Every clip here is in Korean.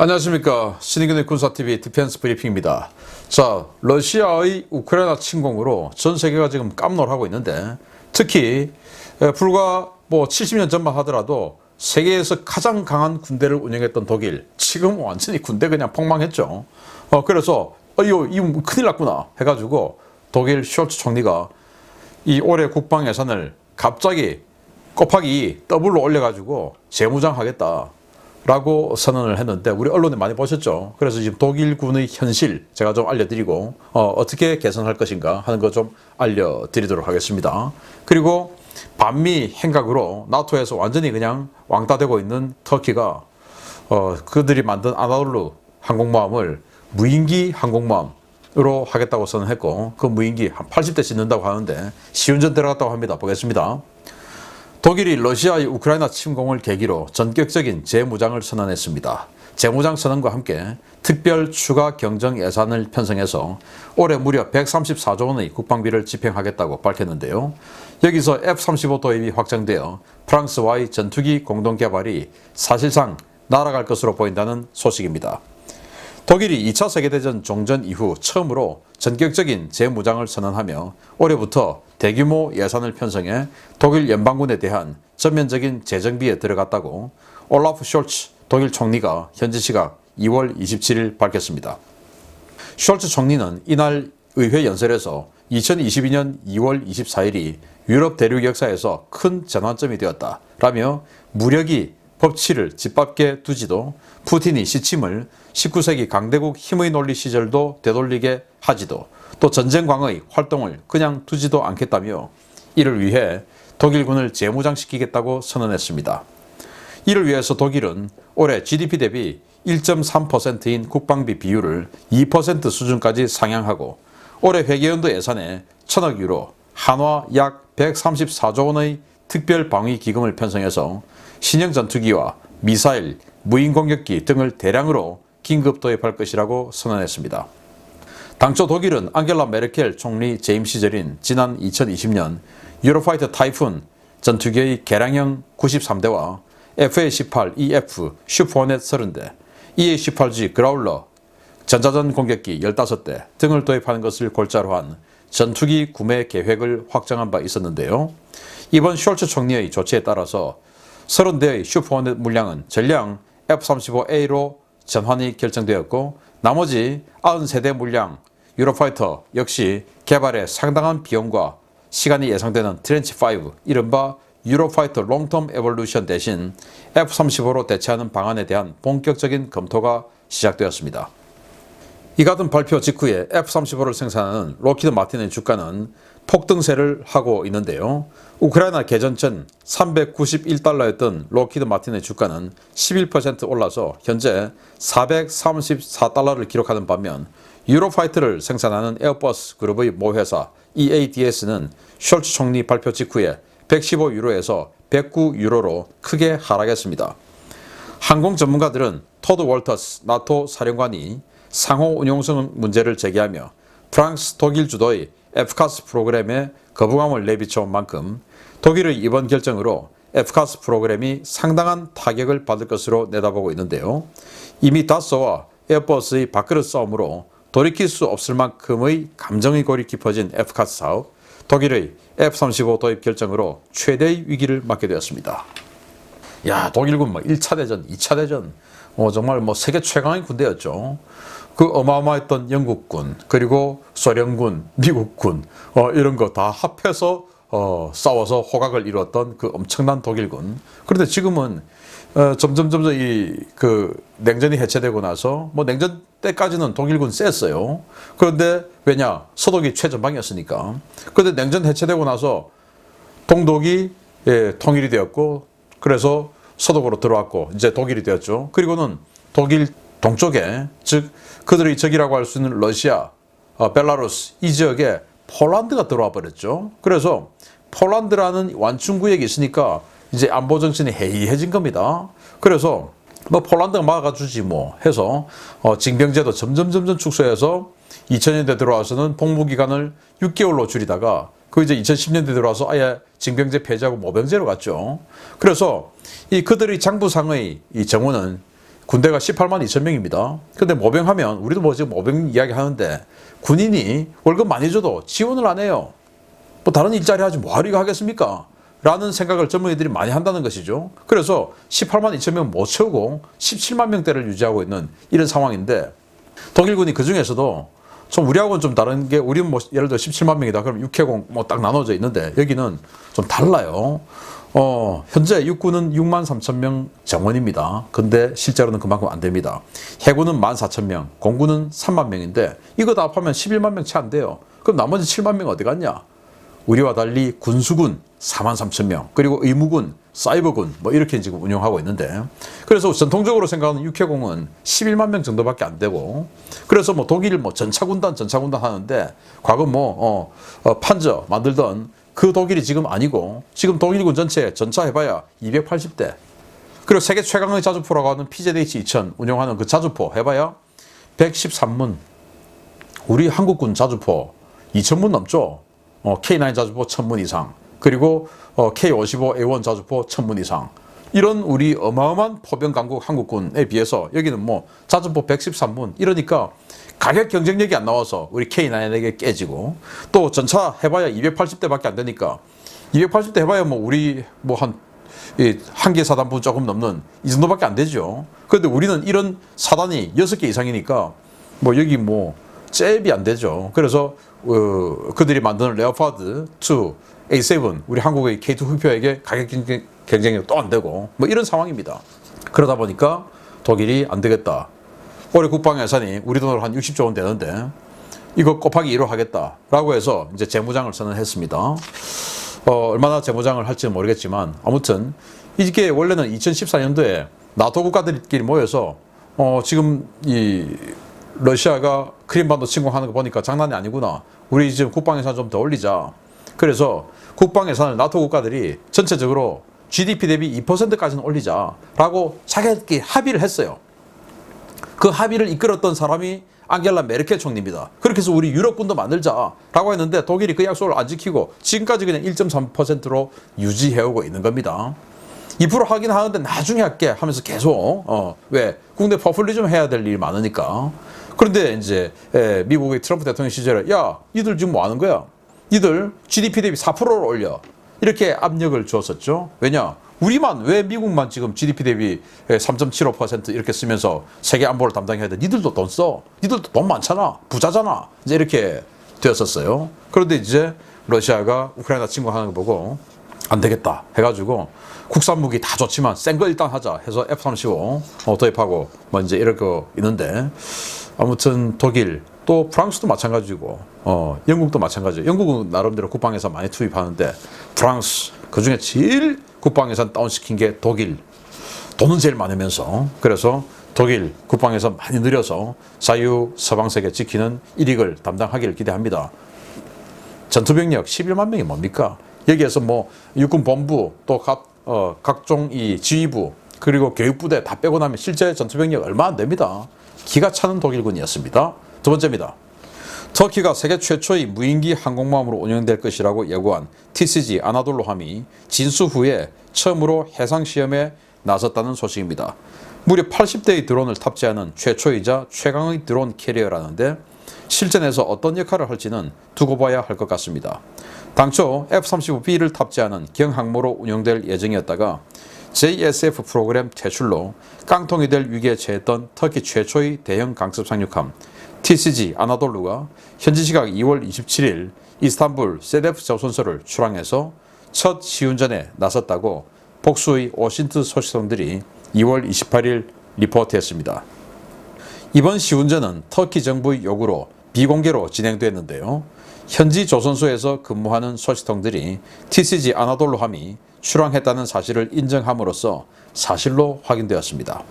안녕하십니까. 신의균의 군사TV 디펜스 브리핑입니다. 자, 러시아의 우크라이나 침공으로 전 세계가 지금 깜놀하고 있는데, 특히 불과 70년 전만 하더라도 세계에서 가장 강한 군대를 운영했던 독일, 지금 완전히 군대 그냥 폭망했죠. 그래서 이거 큰일 났구나 해가지고 독일 숄츠 총리가 이 올해 국방 예산을 갑자기 곱하기 더블로 올려가지고 재무장하겠다 라고 선언을 했는데, 우리 언론에 많이 보셨죠. 그래서 지금 독일군의 현실 제가 좀 알려드리고 어떻게 개선할 것인가 하는 거 좀 알려드리도록 하겠습니다. 그리고 반미 행각으로 나토에서 완전히 그냥 왕따되고 있는 터키가 그들이 만든 아나돌루 항공모함을 무인기 항공모함으로 하겠다고 선언했고, 그 무인기 한 80대 짓는다고 하는데 시운전 들어갔다고 합니다. 보겠습니다. 독일이 러시아의 우크라이나 침공을 계기로 전격적인 재무장을 선언했습니다. 재무장 선언과 함께 특별 추가 경정 예산을 편성해서 올해 무려 134조 원의 국방비를 집행하겠다고 밝혔는데요. 여기서 F-35 도입이 확정되어 프랑스와의 전투기 공동 개발이 사실상 날아갈 것으로 보인다는 소식입니다. 독일이 2차 세계대전 종전 이후 처음으로 전격적인 재무장을 선언하며 올해부터 대규모 예산을 편성해 독일 연방군에 대한 전면적인 재정비에 들어갔다고 올라프 숄츠 독일 총리가 현지 시각 2월 27일 밝혔습니다. 숄츠 총리는 이날 의회 연설에서 2022년 2월 24일이 유럽 대륙 역사에서 큰 전환점이 되었다라며 무력이 법치를 짓밟게 두지도, 푸틴이 시침을 19세기 강대국 힘의 논리 시절도 되돌리게 하지도, 또 전쟁광의 활동을 그냥 두지도 않겠다며 이를 위해 독일군을 재무장시키겠다고 선언했습니다. 이를 위해서 독일은 올해 GDP 대비 1.3%인 국방비 비율을 2% 수준까지 상향하고 올해 회계연도 예산에 1000억 유로, 한화 약 134조 원의 특별 방위 기금을 편성해서 신형 전투기와 미사일, 무인공격기 등을 대량으로 긴급 도입할 것이라고 선언했습니다. 당초 독일은 앙겔라 메르켈 총리 재임 시절인 지난 2020년 유로파이터 타이푼 전투기의 개량형 93대와 FA-18EF 슈퍼호넷 30대, EA-18G 그라울러 전자전 공격기 15대 등을 도입하는 것을 골자로 한 전투기 구매 계획을 확정한 바 있었는데요. 이번 숄츠 총리의 조치에 따라서 30대의 슈퍼호넷 물량은 전량 F-35A로 전환이 결정되었고, 나머지 93대 물량 유로파이터 역시 개발에 상당한 비용과 시간이 예상되는 트렌치5, 이른바 유로파이터 롱텀 에볼루션 대신 F-35로 대체하는 방안에 대한 본격적인 검토가 시작되었습니다. 이 같은 발표 직후에 F-35를 생산하는 록히드 마틴의 주가는 폭등세를 하고 있는데요. 우크라이나 개전 전 391달러였던 록히드 마틴의 주가는 11% 올라서 현재 434달러를 기록하는 반면, 유로파이터를 생산하는 에어버스 그룹의 모회사 EADS는 숄츠 총리 발표 직후에 115유로에서 109유로로 크게 하락했습니다. 항공 전문가들은 토드 월터스 나토 사령관이 상호 운용성 문제를 제기하며 프랑스, 독일 주도의 FCAS 프로그램에 거부감을 내비쳐온 만큼 독일의 이번 결정으로 FCAS 프로그램이 상당한 타격을 받을 것으로 내다보고 있는데요. 이미 다소와 에어버스의 밥그릇 싸움으로 돌이킬 수 없을 만큼의 감정의 골이 깊어진 FCAS 사업, 독일의 F-35 도입 결정으로 최대의 위기를 맞게 되었습니다. 야, 독일군 1차 대전, 2차 대전 정말 세계 최강의 군대였죠. 그 어마어마했던 영국군, 그리고 소련군, 미국군 이런 거 다 합해서 싸워서 호각을 이루었던 그 엄청난 독일군. 그런데 지금은 점점 그 냉전이 해체되고 나서 냉전 때까지는 독일군 셌어요. 그런데 왜냐? 서독이 최전방이었으니까. 그런데 냉전 해체되고 나서 동독이 통일이 되었고, 그래서 서독으로 들어왔고 이제 독일이 되었죠. 그리고는 독일 동쪽에, 즉 그들의 적이라고 할 수 있는 러시아, 벨라루스 이 지역에 폴란드가 들어와 버렸죠. 그래서 폴란드라는 완충구역이 있으니까 이제 안보 정신이 해이해진 겁니다. 그래서 폴란드가 막아주지 해서 징병제도 점점 축소해서 2000년대 들어와서는 복무기간을 6개월로 줄이다가 그 이제 2010년대 들어와서 아예 징병제 폐지하고 모병제로 갔죠. 그래서 이 그들의 장부상의 이 정원은 군대가 18만 2천 명입니다. 근데 모병하면 우리도 뭐 지금 모병 이야기 하는데 군인이 월급 많이 줘도 지원을 안 해요. 뭐 다른 일자리 하지 뭐하러 이거 하겠습니까? 라는 생각을 젊은이들이 많이 한다는 것이죠. 그래서 18만 2천 명 못 채우고 17만 명대를 유지하고 있는 이런 상황인데 독일군이 그 중에서도 좀 우리하고는 좀 다른 게 우리는 뭐 예를 들어 17만 명이다. 그럼 육해공 뭐 딱 나눠져 있는데 여기는 좀 달라요. 현재 육군은 6만 3천 명 정원입니다. 근데 실제로는 그만큼 안 됩니다. 해군은 1만 4천 명, 공군은 3만 명인데 이거 다 합하면 11만 명 채 안 돼요. 그럼 나머지 7만 명 어디 갔냐? 우리와 달리 군수군 4만 3천 명, 그리고 의무군, 사이버군 뭐 이렇게 지금 운영하고 있는데 그래서 전통적으로 생각하는 육해공은 11만 명 정도밖에 안 되고 그래서 뭐 독일 뭐 전차군단 하는데 과거 뭐 판저 만들던 그 독일이 지금 아니고 지금 독일군 전체 전차 해봐야 280대 그리고 세계 최강의 자주포라고 하는 PZH-2000 운영하는 그 자주포 해봐야 113문 우리 한국군 자주포 2,000문 넘죠. K9 자주포 1,000문 이상 그리고 K55A1 자주포 1,000문 이상 이런 우리 어마어마한 포병 강국 한국군에 비해서 여기는 뭐 자주포 113문 이러니까 가격 경쟁력이 안 나와서 우리 K9에게 깨지고 또 전차 해봐야 280대밖에 안 되니까 280대 해봐야 뭐 우리 뭐 한 개 사단부 조금 넘는 이 정도밖에 안 되죠. 그런데 우리는 이런 사단이 6개 이상이니까 뭐 여기 뭐 잽이 안 되죠. 그래서 그들이 만드는 레오파드 2, A7 우리 한국의 K2 흑표에게 가격 경쟁력 또 안 되고 뭐 이런 상황입니다. 그러다 보니까 독일이 안 되겠다. 올해 국방 예산이 우리 돈으로 한 60조 원 되는데 이거 곱하기 2로 하겠다라고 해서 이제 재무장을 선언했습니다. 얼마나 재무장을 할지는 모르겠지만 아무튼 이게 원래는 2014년도에 나토 국가들끼리 모여서 지금 이 러시아가 크림반도 침공하는 거 보니까 장난이 아니구나. 우리 지금 국방 예산 좀 더 올리자. 그래서 국방 예산을 나토 국가들이 전체적으로 GDP 대비 2%까지는 올리자라고 자기들끼리 합의를 했어요. 그 합의를 이끌었던 사람이 앙겔라 메르켈 총리입니다. 그렇게 해서 우리 유럽군도 만들자라고 했는데 독일이 그 약속을 안 지키고 지금까지 그냥 1.3%로 유지해오고 있는 겁니다. 2% 하긴 하는데 나중에 할게 하면서 계속 왜 국내 포퓰리즘 해야 될 일이 많으니까. 그런데 이제 미국의 트럼프 대통령 시절에 야 니들 지금 뭐 하는 거야? 니들 GDP 대비 4%를 올려. 이렇게 압력을 주었었죠. 왜냐? 우리만 왜 미국만 지금 GDP 대비 3.75% 이렇게 쓰면서 세계 안보를 담당해야 돼? 니들도 돈 써. 니들도 돈 많잖아. 부자잖아. 이제 이렇게 되었었어요. 그런데 이제 러시아가 우크라이나 침공하는 거 보고 안 되겠다 해가지고 국산 무기 다 좋지만 센 거 일단 하자 해서 F-35 도입하고 뭐 이제 이러고 있는데 아무튼 독일 또 프랑스도 마찬가지고 영국도 마찬가지예요. 영국은 나름대로 국방 예산 많이 투입하는데 프랑스 그중에 제일 국방 예산 다운시킨 게 독일. 돈은 제일 많으면서 그래서 독일 국방 예산 많이 늘려서 자유 서방 세계 지키는 일익을 담당하기를 기대합니다. 전투병력 11만 명이 뭡니까? 여기에서 뭐 육군 본부 또 각종 이 지휘부 그리고 교육부대 다 빼고 나면 실제 전투병력 얼마 안 됩니다. 기가 차는 독일군이었습니다. 두 번째입니다. 터키가 세계 최초의 무인기 항공모함으로 운영될 것이라고 예고한 TCG 아나돌로함이 진수 후에 처음으로 해상 시험에 나섰다는 소식입니다. 무려 80대의 드론을 탑재하는 최초이자 최강의 드론 캐리어라는데 실전에서 어떤 역할을 할지는 두고 봐야 할 것 같습니다. 당초 F-35B를 탑재하는 경항모로 운영될 예정이었다가 JSF 프로그램 퇴출로 깡통이 될 위기에 처했던 터키 최초의 대형 강습 상륙함 TCG 아나돌루가 현지 시각 2월 27일 이스탄불 세데프 조선소를 출항해서 첫 시운전에 나섰다고 복수의 오신트 소식통들이 2월 28일 리포트했습니다. 이번 시운전은 터키 정부의 요구로 비공개로 진행됐는데요. 현지 조선소에서 근무하는 소식통들이 TCG 아나돌루함이 출항했다는 사실을 인정함으로써 사실로 확인되었습니다.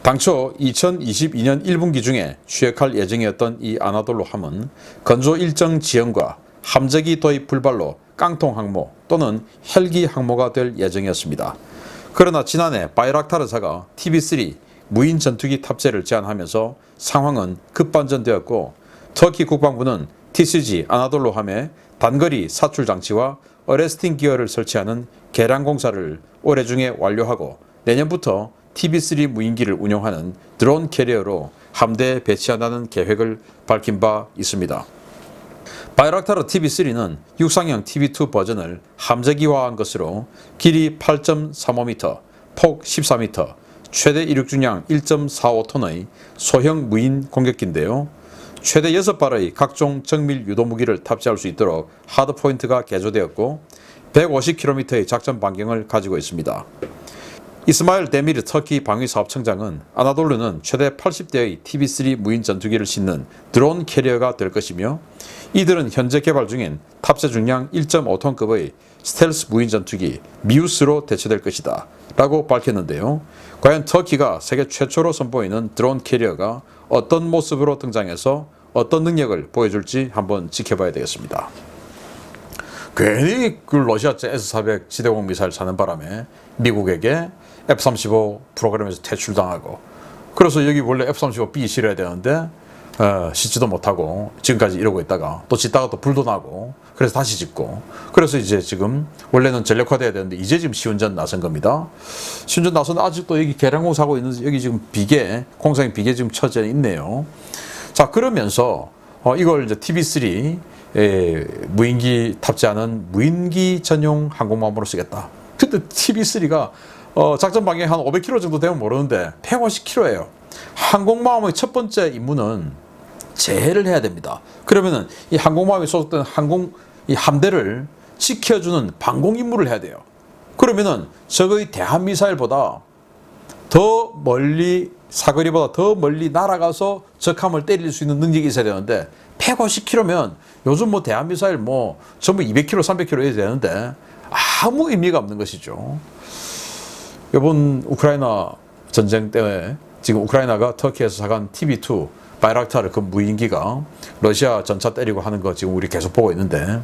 당초 2022년 1분기 중에 취역할 예정이었던 이 아나돌루함은 건조 일정 지연과 함재기 도입 불발로 깡통 항모 또는 헬기 항모가 될 예정이었습니다. 그러나 지난해 바이락타르사가 TB3 무인 전투기 탑재를 제안하면서 상황은 급반전되었고 터키 국방부는 TCG 아나돌루함에 단거리 사출 장치와 어레스팅 기어를 설치하는 개량 공사를 올해 중에 완료하고 내년부터 TB3 무인기를 운용하는 드론 캐리어로 함대에 배치한다는 계획을 밝힌 바 있습니다. 바이락타르 TB3는 육상형 TB2 버전을 함재기화한 것으로 길이 8.35m, 폭 14m, 최대 이륙 중량 1.45톤의 소형 무인 공격기인데요. 최대 6발의 각종 정밀 유도 무기를 탑재할 수 있도록 하드포인트가 개조되었고 150km의 작전 반경을 가지고 있습니다. 이스마일 데미르 터키 방위사업청장은 아나돌루는 최대 80대의 TB3 무인 전투기를 싣는 드론 캐리어가 될 것이며 이들은 현재 개발 중인 탑재 중량 1.5톤급의 스텔스 무인 전투기 미우스로 대체될 것이다 라고 밝혔는데요. 과연 터키가 세계 최초로 선보이는 드론 캐리어가 어떤 모습으로 등장해서 어떤 능력을 보여줄지 한번 지켜봐야 되겠습니다. 괜히 그 러시아제 S-400 지대공 미사일 사는 바람에 미국에게 F-35 프로그램에서 퇴출당하고, 그래서 여기 원래 F-35B 실어야 되는데 짓지도 못하고 지금까지 이러고 있다가 또 짓다가 또 불도 나고 그래서 다시 짓고, 그래서 이제 지금 원래는 전력화돼야 되는데 이제 지금 시운전 나선 겁니다. 시운전 나서는 아직도 여기 계량공사하고 있는 여기 지금 비계, 공사형 비계 지금 처져 있네요. 자, 그러면서 이걸 이제 TB3 무인기 탑재하는 무인기 전용 항공모함으로 쓰겠다. 근데 TB3가 작전 반경이 한 500km 정도 되면 모르는데 150km예요. 항공모함의 첫 번째 임무는 제해를 해야 됩니다. 그러면은 이 항공모함에 소속된 이 함대를 지켜주는 방공 임무를 해야 돼요. 그러면은 적의 대한 미사일보다 더 멀리, 사거리보다 더 멀리 날아가서 적함을 때릴 수 있는 능력이 있어야 되는데 150km면 요즘 뭐 대한 미사일 뭐 전부 200km, 300km 해야 되는데 아무 의미가 없는 것이죠. 이번 우크라이나 전쟁 때문에 지금 우크라이나가 터키에서 사간 TB2 바이락타르 그 무인기가 러시아 전차 때리고 하는 거 지금 우리 계속 보고 있는데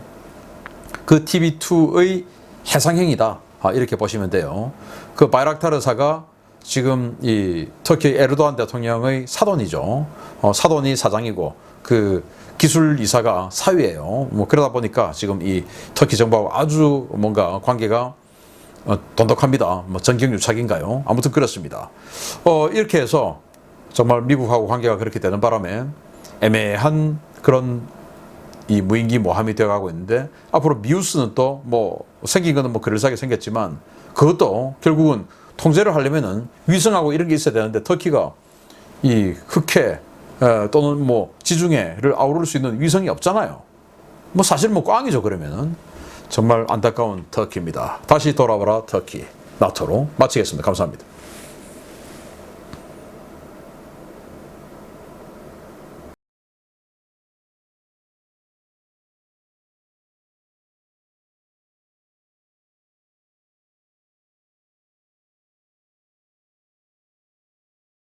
그 TB2의 해상형이다, 이렇게 보시면 돼요. 그 바이락타르사가 지금 이 터키 에르도안 대통령의 사돈이죠. 사돈이 사장이고 그 기술 이사가 사위예요. 뭐 그러다 보니까 지금 이 터키 정부하고 아주 뭔가 관계가 돈독합니다. 뭐 전경유착인가요? 아무튼 그렇습니다. 이렇게 해서 정말 미국하고 관계가 그렇게 되는 바람에 애매한 그런 이 무인기 모함이 되어가고 있는데, 앞으로 미우스는 또 뭐 생긴 거는 뭐 그럴싸하게 생겼지만 그것도 결국은 통제를 하려면은 위성하고 이런 게 있어야 되는데 터키가 이 흑해 또는 뭐 지중해를 아우를 수 있는 위성이 없잖아요. 뭐 사실 뭐 꽝이죠. 그러면은 정말 안타까운 터키입니다. 다시 돌아와라 터키, 나토로 마치겠습니다. 감사합니다.